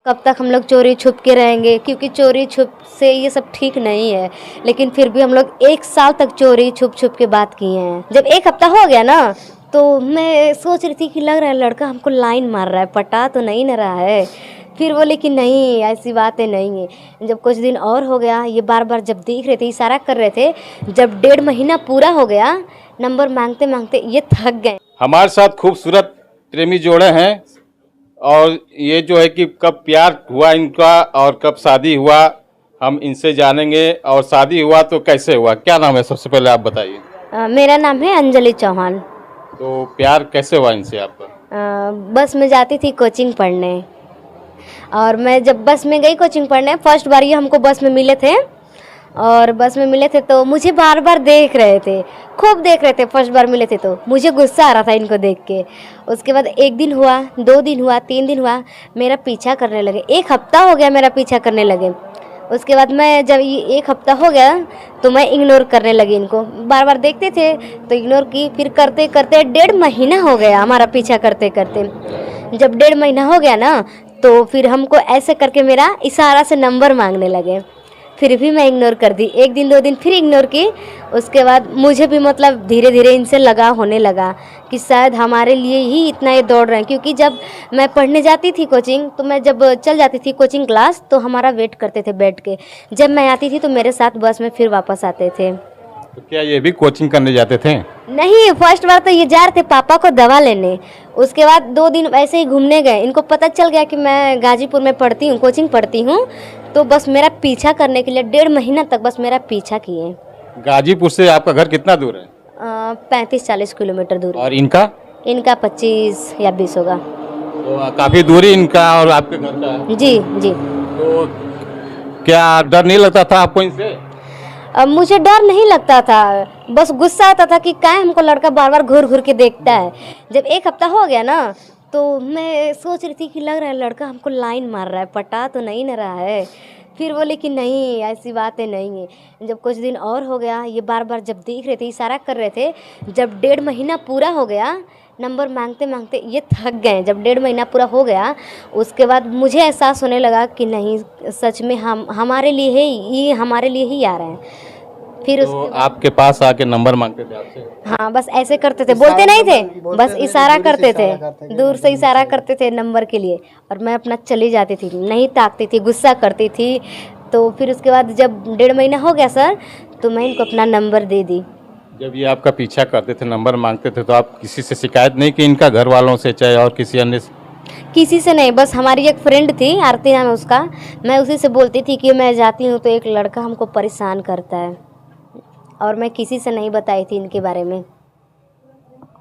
कब तक हम लोग चोरी छुप के रहेंगे, क्योंकि चोरी छुप से ये सब ठीक नहीं है। लेकिन फिर भी हम लोग 1 साल तक चोरी छुप छुप के बात किए हैं। जब 1 हफ्ता हो गया ना, तो मैं सोच रही थी कि लग रहा है लड़का हमको लाइन मार रहा है, पटा तो नहीं न रहा है। फिर बोले कि नहीं, ऐसी बातें नहीं है। जब कुछ दिन और हो गया, ये बार बार जब देख रहे थे, इशारा कर रहे थे। जब 1.5 महीना पूरा हो गया, नंबर मांगते मांगते ये थक गए। हमारे साथ खूबसूरत प्रेमी जोड़े हैं और ये जो है कि कब प्यार हुआ इनका और कब शादी हुआ, हम इनसे जानेंगे। और शादी हुआ तो कैसे हुआ, क्या नाम है, सबसे पहले आप बताइए। मेरा नाम है अंजलि चौहान। तो प्यार कैसे हुआ इनसे आपका? बस में जाती थी कोचिंग पढ़ने, और मैं जब बस में गई कोचिंग पढ़ने, फर्स्ट बार ये हमको बस में मिले थे। और बस में मिले थे तो मुझे बार बार देख रहे थे, खूब देख रहे थे। फर्स्ट बार मिले थे तो मुझे गुस्सा आ रहा था इनको देख के। उसके बाद 1 दिन हुआ, 2 दिन हुआ, 3 दिन हुआ, मेरा पीछा करने लगे। 1 हफ्ता हो गया मेरा पीछा करने लगे। उसके बाद मैं जब ये 1 हफ्ता हो गया तो मैं इग्नोर करने लगी इनको। बार बार देखते थे तो इग्नोर की, फिर करते करते 1.5 महीना हो गया हमारा पीछा करते करते। जब 1.5 महीना हो गया ना, तो फिर हमको ऐसे करके मेरा इशारा से नंबर मांगने लगे। फिर भी मैं इग्नोर कर दी। 1 दिन 2 दिन फिर इग्नोर की। उसके बाद मुझे भी मतलब धीरे धीरे इनसे लगाव होने लगा कि शायद हमारे लिए ही इतना ये दौड़ रहे हैं। क्योंकि जब मैं पढ़ने जाती थी कोचिंग, तो मैं जब चल जाती थी कोचिंग क्लास, तो हमारा वेट करते थे बैठ के। जब मैं आती थी तो मेरे साथ बस में फिर वापस आते थे। तो क्या ये भी कोचिंग करने जाते थे? नहीं, फर्स्ट बार तो ये जा रहे थे पापा को दवा लेने। उसके बाद 2 दिन ऐसे ही घूमने गए। इनको पता चल गया कि मैं गाजीपुर में पढ़ती हूँ, कोचिंग पढ़ती हूँ। तो बस मेरा पीछा करने के लिए 1.5 महीना तक बस मेरा पीछा किए। गाजीपुर से आपका घर कितना दूर है? 35-40 किलोमीटर दूर। और इनका? इनका 25 या 20 होगा। तो काफी दूरी इनका और आपके घर का है। जी जी। तो क्या डर नहीं लगता था आपको इनसे? मुझे डर नहीं लगता था, बस गुस्सा आता था कि क्या हमको लड़का बार बार घूर घूर के देखता है। जब 1 हफ्ता हो गया ना, तो मैं सोच रही थी कि लग रहा है लड़का हमको लाइन मार रहा है, पटा तो नहीं न रहा है। फिर बोले कि नहीं, ऐसी बातें नहीं है। जब कुछ दिन और हो गया, ये बार बार जब देख रहे थे, इशारा कर रहे थे। जब 1.5 महीना पूरा हो गया, नंबर मांगते मांगते ये थक गए। जब 1.5 महीना पूरा हो गया, उसके बाद मुझे एहसास होने लगा कि नहीं, सच में हम हमारे लिए है, ये हमारे लिए ही आ रहे हैं। फिर तो आपके पास आके नंबर मांगते थे आपसे? हाँ, बस ऐसे करते थे, बोलते नहीं थे, बस इशारा करते थे, दूर से इशारा करते थे नंबर के लिए। और मैं अपना चली जाती थी, नहीं ताकती थी, गुस्सा करती थी। तो फिर उसके बाद जब 1.5 महीना हो गया सर, तो मैं इनको अपना नंबर दे दी। जब ये आपका पीछा करते थे, नंबर मांगते थे, तो आप किसी से शिकायत नहीं की इनका, घर वालों से चाहे और किसी अन्य से? किसी से नहीं, बस हमारी एक फ्रेंड थी, आरती नाम है उसका। मैं उसी से बोलती थी कि मैं जाती हूँ तो एक लड़का हमको परेशान करता है। और मैं किसी से नहीं बताई थी इनके बारे में।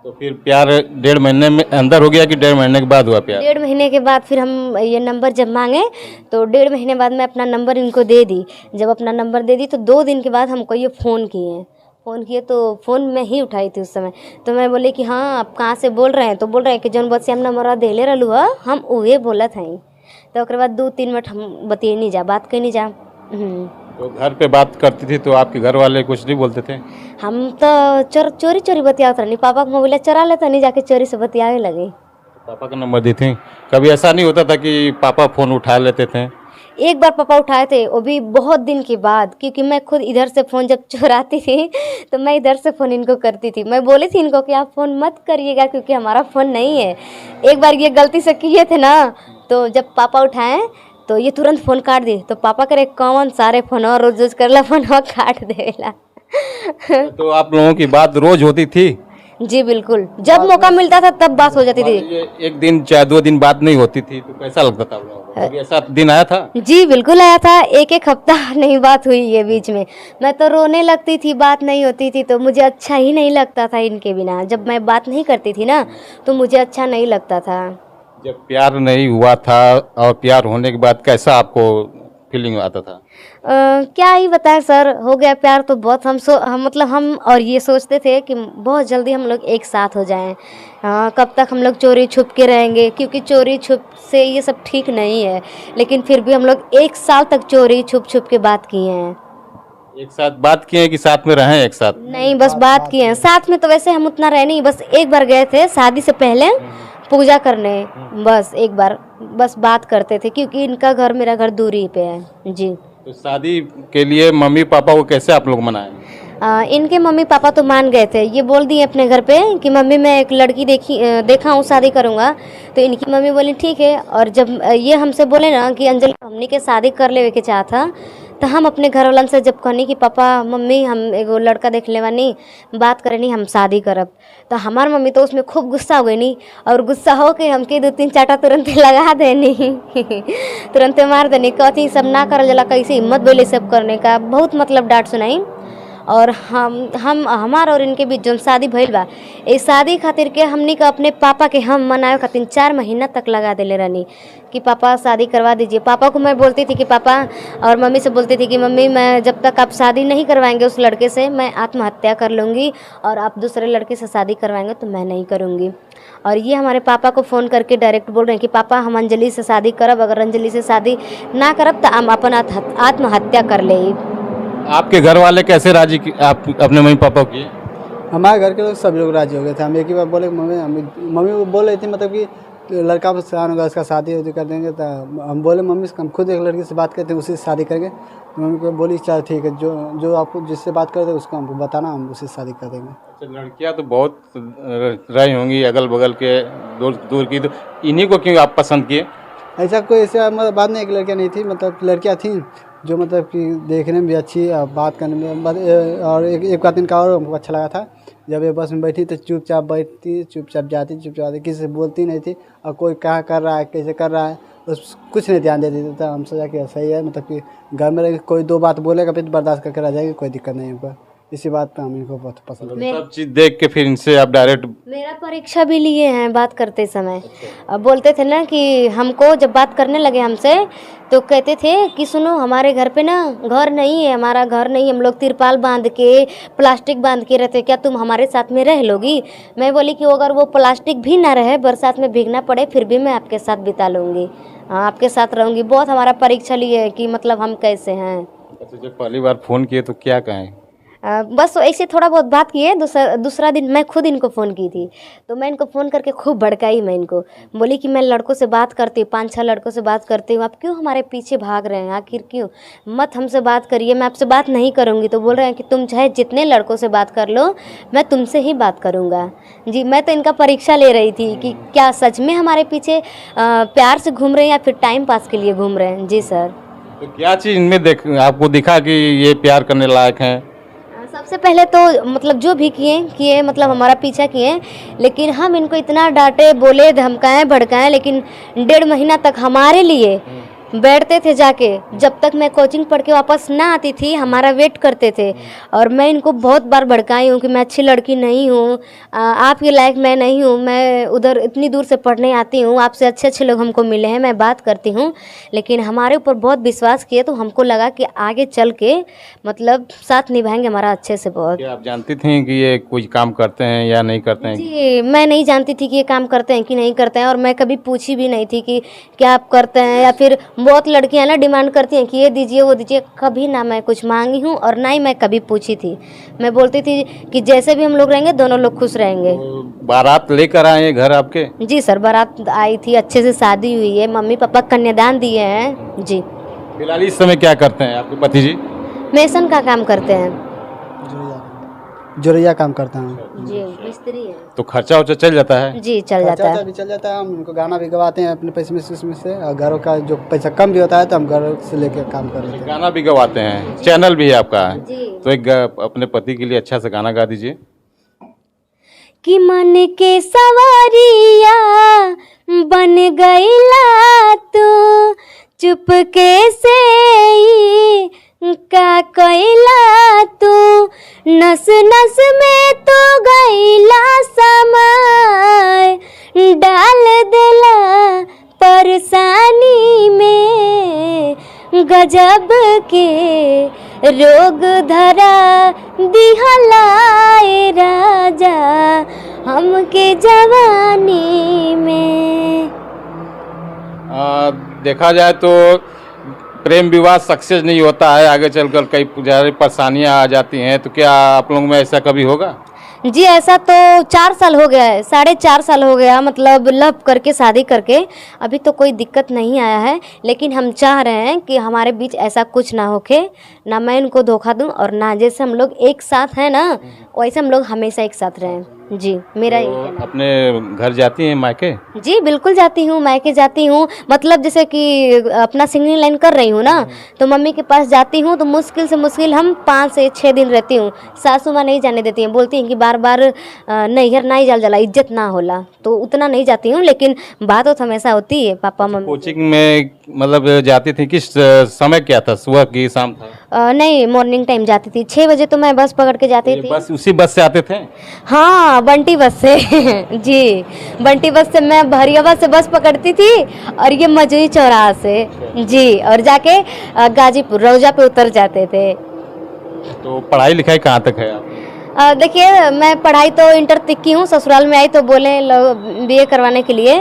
तो फिर प्यार 1.5 महीने में अंदर हो गया कि 1.5 महीने के बाद हुआ प्यार? 1.5 महीने के बाद फिर हम ये नंबर जब मांगे, तो 1.5 महीने बाद मैं अपना नंबर इनको दे दी। जब अपना नंबर दे दी तो 2 दिन के बाद हमको ये फ़ोन किए तो फ़ोन में ही उठाई थी उस समय। तो मैं बोली कि हाँ, आप कहाँ से बोल रहे हैं? तो बोल रहे हैं कि जौन बस हम नंबर देले रहलू है, हम उहे बोलत हैं। तो उसके बाद 2-3 मिनट हम बतिए नहीं जा, बात कहीं नहीं जा। तो घर पे बात करती थी तो आपके घर वाले कुछ नहीं बोलते थे? हम तो चोरी चोरी बतियात रहनी, पापा का मोबाइल चरा लेता, नहीं जाके चोरी से बतियावे लगे। पापा का नंबर दी थी? कभी ऐसा नहीं होता था कि पापा फ़ोन उठा लेते थे? एक बार पापा उठाए थे, वो भी बहुत दिन के बाद। क्योंकि मैं खुद इधर से फ़ोन जब चुराती थी, तो मैं इधर से फ़ोन इनको करती थी। मैं बोली थी इनको कि आप फ़ोन मत करिएगा, क्योंकि हमारा फ़ोन नहीं है। एक बार ये गलती से किए थे ना, तो जब पापा उठाएं तो ये तुरंत फ़ोन काट दी। तो पापा करे कौन सारे फ़ोन और रोज रोज करला फ़ोन काट देला। तो आप लोगों की बात रोज होती थी? जी बिल्कुल, जब मौका मिलता था तब बात हो जाती थी। ये 1 दिन चाहे 2 दिन बात नहीं होती थी तो कैसा लगता था आप लोगों को? कभी ऐसा दिन आया था? जी बिल्कुल आया था। 1 हफ्ता नहीं बात हुई ये बीच में। मैं तो रोने लगती थी, बात नहीं होती थी तो मुझे अच्छा ही नहीं लगता था इनके बिना। जब मैं बात नहीं करती थी ना, तो मुझे अच्छा नहीं लगता था। जब प्यार नहीं हुआ था और प्यार होने के बाद कैसा आपको फीलिंग आता था? क्या ही बताएं सर, हो गया प्यार तो बहुत। हम मतलब हम और ये सोचते थे कि बहुत जल्दी हम लोग एक साथ हो जाएं। कब तक हम लोग चोरी छुप के रहेंगे, क्योंकि चोरी छुप से ये सब ठीक नहीं है। लेकिन फिर भी हम लोग 1 साल तक चोरी छुप छुप के बात किए हैं। एक साथ बात किए कि साथ में रहें एक साथ? नहीं, बस बात किए हैं। साथ में तो वैसे हम उतना रहे नहीं, बस एक बार गए थे शादी से पहले, पूजा करने, बस एक बार बस बात करते थे, क्योंकि इनका घर मेरा घर दूरी पे है जी। तो शादी के लिए मम्मी पापा को कैसे आप लोग मनाए? इनके मम्मी पापा तो मान गए थे, ये बोल दिए अपने घर पे कि मम्मी मैं एक लड़की देखा हूँ, शादी करूँगा। तो इनकी मम्मी बोली ठीक है। और जब ये हमसे बोले ना कि अंजलि हमनी के शादी कर लेवे के चाहता, तो हम अपने घर वालन से जब कहनी कि पापा मम्मी हम एगो लड़का देख ले बानी, बात करे नहीं हम शादी करब, तो हमार मम्मी तो उसमें खूब गुस्सा हो गई नी, और गुस्सा हो के हमके 2-3 चाटा तुरंत लगा देनी तुरंत मार देनी, कहती सब ना करल जाला, कैसे हिम्मत बोले सब करने का, बहुत मतलब डांट सुनाई। और हमार और इनके बीच जो शादी भइल बा, इस शादी खातिर के हमनी का अपने पापा के हम मनाए खातिर 4 महीना तक लगा देले रहनी कि पापा शादी करवा दीजिए। पापा को मैं बोलती थी कि पापा, और मम्मी से बोलती थी कि मम्मी मैं जब तक आप शादी नहीं करवाएंगे उस लड़के से, मैं आत्महत्या कर लूँगी, और आप दूसरे लड़के से शादी करवाएंगे तो मैं नहीं करूँगी। और ये हमारे पापा को फ़ोन करके डायरेक्ट बोल रहे हैं कि पापा हम अंजलि से शादी करब, अगर अंजलि से शादी ना करब तो हम अपन आत्महत्या कर ले। आपके घर वाले कैसे राजी आप अपने मम्मी पापा को किए? हमारे घर के लोग सब लोग राजी हो गए थे। हम एक ही बार बोले मम्मी वो बोल रही थी मतलब कि लड़का पसंद होगा उसका शादी वादी कर देंगे। तो हम बोले मम्मी से हम खुद एक लड़की से बात करते हैं, उसी से शादी करेंगे। मम्मी को बोली चल ठीक है, जो आपको जिससे बात करते उसको हमको बताना, हम उसी से शादी कर देंगे। अच्छा, लड़कियां तो बहुत रही होंगी अगल बगल के दूर की, तो इन्हीं को क्यों आप पसंद किए? ऐसा कोई ऐसा बात नहीं, एक लड़कियाँ नहीं थी, मतलब लड़कियाँ थीं जो मतलब कि देखने में भी अच्छी और बात करने में। और एक बात इनका और हमको अच्छा लगा था, जब ये बस में बैठी तो चुपचाप बैठती, चुपचाप जाती, चुपचाप आती, किसी से बोलती नहीं थी। और कोई क्या कर रहा है कैसे कर रहा है उस कुछ नहीं ध्यान देती थी। तो हम सोचा कि सही है, मतलब कि घर में रह कोई 2 बात बोलेगा फिर बर्दाश्त करके रह जाएगी, कोई दिक्कत नहीं हमको। इसी बात पे हम इनको बहुत पसंद है। सब चीज़ देख के फिर इनसे आप डायरेक्ट मेरा परीक्षा भी लिए हैं बात करते समय। अब बोलते थे ना कि हमको जब बात करने लगे हमसे, तो कहते थे कि सुनो हमारे घर पे ना घर नहीं है, हमारा घर नहीं, हम लोग तिरपाल बांध के प्लास्टिक बांध के रहते, क्या तुम हमारे साथ में रह लोगी? मैं बोली कि अगर वो प्लास्टिक भी ना रहे, बरसात में भीगना पड़े, फिर भी मैं आपके साथ बिता लूँगी, हाँ आपके साथ रहूँगी। बहुत हमारा परीक्षा लिए है कि मतलब हम कैसे हैं। अच्छा, जब पहली बार फ़ोन किए तो क्या कहें? बस ऐसे थोड़ा बहुत बात किए। दूसरा दिन मैं खुद इनको फ़ोन की थी, तो मैं इनको फ़ोन करके खूब भड़काई। मैं इनको बोली कि मैं लड़कों से बात करती हूँ, 5-6 लड़कों से बात करती हूँ, आप क्यों हमारे पीछे भाग रहे हैं? आखिर क्यों? मत हमसे बात करिए, मैं आपसे बात नहीं करूँगी। तो बोल रहे हैं कि तुम चाहे जितने लड़कों से बात कर लो, मैं तुमसे ही बात करूँगा। जी, मैं तो इनका परीक्षा ले रही थी कि क्या सच में हमारे पीछे प्यार से घूम रहे हैं या फिर टाइम पास के लिए घूम रहे हैं। जी सर। तो क्या चीज़ इनमें आपको दिखा कि ये प्यार करने लायक हैं? सबसे पहले तो मतलब जो भी किए मतलब हमारा पीछा किए, लेकिन हम इनको इतना डांटे, बोले, धमकाएं, भड़काएं, लेकिन 1.5 महीना तक हमारे लिए बैठते थे जाके। जब तक मैं कोचिंग पढ़ के वापस ना आती थी हमारा वेट करते थे। और मैं इनको बहुत बार भड़काई हूँ कि मैं अच्छी लड़की नहीं हूँ, आपके लायक मैं नहीं हूँ, मैं उधर इतनी दूर से पढ़ने आती हूँ, आपसे अच्छे अच्छे लोग हमको मिले हैं, मैं बात करती हूँ। लेकिन हमारे ऊपर बहुत विश्वास किए, तो हमको लगा कि आगे चल के मतलब साथ निभाएंगे हमारा अच्छे से। बहुत। क्या आप जानती थी कि ये कुछ काम करते हैं या नहीं करते हैं? जी, मैं नहीं जानती थी कि ये काम करते हैं कि नहीं करते हैं, और मैं कभी पूछी भी नहीं थी कि क्या आप करते हैं। या फिर बहुत लड़कियां ना डिमांड करती हैं कि ये दीजिए वो दीजिए, कभी ना मैं कुछ मांगी हूँ और ना ही मैं कभी पूछी थी। मैं बोलती थी कि जैसे भी हम लोग रहेंगे दोनों लोग खुश रहेंगे। तो बारात लेकर आए हैं घर आपके? जी सर, बारात आई थी, अच्छे से शादी हुई है, मम्मी पापा कन्यादान दिए हैं। जी। फिलहाल इस समय क्या करते हैं आपके पति जी? मेसन का काम करते हैं। जोरिया काम करता हूँ जी, मिस्त्री है। तो खर्चा वर्चा चल जाता है? जी चल जाता है। भी चल जाता है। हम उनको गाना भी गवाते हैं अपने पैसे में से, और घरों का जो पैसा कम भी होता है तो हम घर से लेके काम कर लेते हैं। गाना भी गवाते हैं, चैनल भी है आपका? जी। तो एक अपने पति के लिए अच्छा सा गाना गा दीजिए। कि मन के सवारिया बन गईला तू, चुपके से का कईला तू, नस नस में तो गईला समय, डाल देला परेशानी में, गजब के रोग धरा दिहलाए राजा हमके जवानी में। देखा जाए तो प्रेम विवाह सक्सेस नहीं होता है, आगे चलकर कई सारी परेशानियां आ जाती हैं। तो क्या आप लोगों में ऐसा कभी होगा? जी ऐसा तो 4 साल हो गया है, 4.5 साल हो गया, मतलब लव करके शादी करके। अभी तो कोई दिक्कत नहीं आया है, लेकिन हम चाह रहे हैं कि हमारे बीच ऐसा कुछ ना होके, ना मैं इनको धोखा दूं और ना जैसे हम लोग एक साथ हैं ना वैसे हम लोग हमेशा एक साथ रहें। जी मेरा यही कहना है। अपने घर जाती हैं मायके? जी बिल्कुल जाती हूँ, मायके जाती हूँ। मतलब जैसे कि अपना सिंगिंग लाइन कर रही हूँ ना, तो मम्मी के पास जाती हूँ तो मुश्किल से मुश्किल हम 5 से 6 दिन रहती हूँ। सासू माँ नहीं जाने देती हैं, बोलती हैं कि बार बार नैहर ना ही जल जला, इज्जत ना होला, तो उतना नहीं जाती हूँ। लेकिन बात तो हमेशा होती है पापा मम्मी से। कोचिंग में मतलब जाती थी, किस समय क्या था, सुबह की शाम था? नहीं, मॉर्निंग टाइम जाती थी, 6 बजे तो मैं बस पकड़ के जाती ये थी। बस उसी बस से आते थे? हाँ बंटी बस से जी बंटी बस से मैं बहरियाबाद से बस पकड़ती थी और ये मजूरी चौराहा से जी, और जाके गाजीपुर रौजा पे उतर जाते थे। तो पढ़ाई लिखाई कहाँ तक है आपकी? देखिए मैं पढ़ाई तो इंटर तक की हूँ, ससुराल में आई तो बोले बीए करवाने के लिए,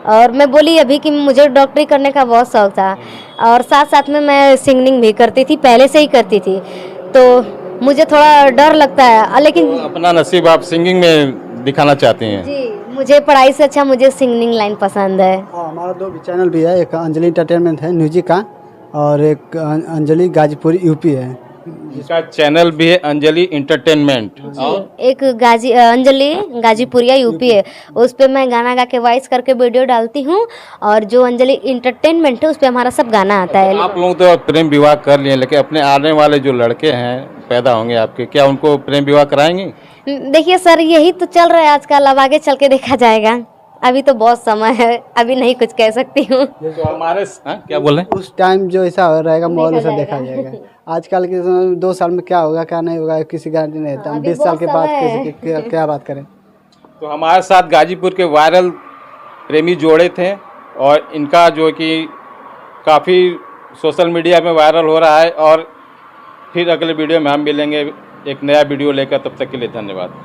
और मैं बोली अभी कि मुझे डॉक्टरी करने का बहुत शौक था, और साथ साथ में मैं सिंगिंग भी करती थी, पहले से ही करती थी, तो मुझे थोड़ा डर लगता है लेकिन तो अपना नसीब आप सिंगिंग में दिखाना चाहती हैं? जी मुझे पढ़ाई से अच्छा मुझे सिंगिंग लाइन पसंद है। हाँ, हमारा 2 भी चैनल भी है, एक अंजलि एंटरटेनमेंट है म्यूजिक का, और एक अंजलि गाजीपुर यूपी है। इसका चैनल भी है अंजलि इंटरटेनमेंट। और एक अंजलि गाजीपुरिया यूपी है, उस पे मैं गाना गा के वॉइस करके वीडियो डालती हूँ, और जो अंजलि इंटरटेनमेंट है उस पे हमारा सब गाना आता है। आप लोग तो प्रेम विवाह कर लिए, लेकिन अपने आने वाले जो लड़के हैं पैदा होंगे आपके, क्या उनको प्रेम विवाह कराएंगे? देखिए सर यही तो चल रहा है आजकल, अब आगे चल के देखा जाएगा, अभी तो बहुत समय है, अभी नहीं कुछ कह सकती हूँ। तो हमारे क्या बोल रहे हैं? उस टाइम जो ऐसा रहेगा माहौल देखा ऐसा देखा जाएगा। आजकल के समय 2 साल में क्या होगा क्या नहीं होगा किसी गारंटी नहीं रहता। हम अभी 20 साल के बहुत बाद समय है। क्या बात करें। तो हमारे साथ गाजीपुर के वायरल प्रेमी जोड़े थे, और इनका जो कि काफ़ी सोशल मीडिया में वायरल हो रहा है, और फिर अगले वीडियो में हम मिलेंगे एक नया वीडियो लेकर, तब तक के लिए धन्यवाद।